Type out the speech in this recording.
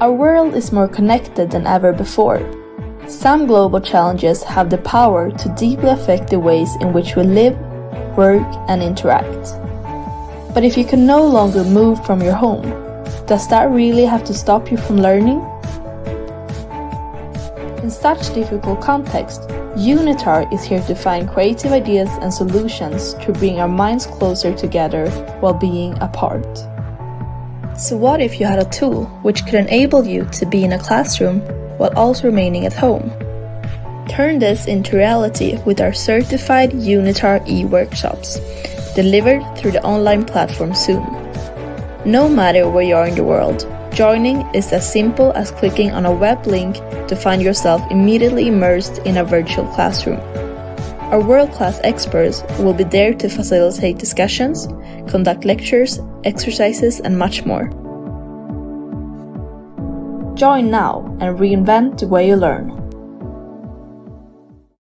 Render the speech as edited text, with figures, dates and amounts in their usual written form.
Our world is more connected than ever before. Some global challenges have the power to deeply affect the ways in which we live, work, and interact. But if you can no longer move from your home, does that really have to stop you from learning? In such difficult context, UNITAR is here to find creative ideas and solutions to bring our minds closer together while being apart. So what if you had a tool which could enable you to be in a classroom while also remaining at home? Turn this into reality with our certified UNITAR e-workshops, delivered through the online platform Zoom. No matter where you are in the world, joining is as simple as clicking on a web link to find yourself immediately immersed in a virtual classroom. Our world-class experts will be there to facilitate discussions, conduct lectures, exercises, and much more. Join now and reinvent the way you learn.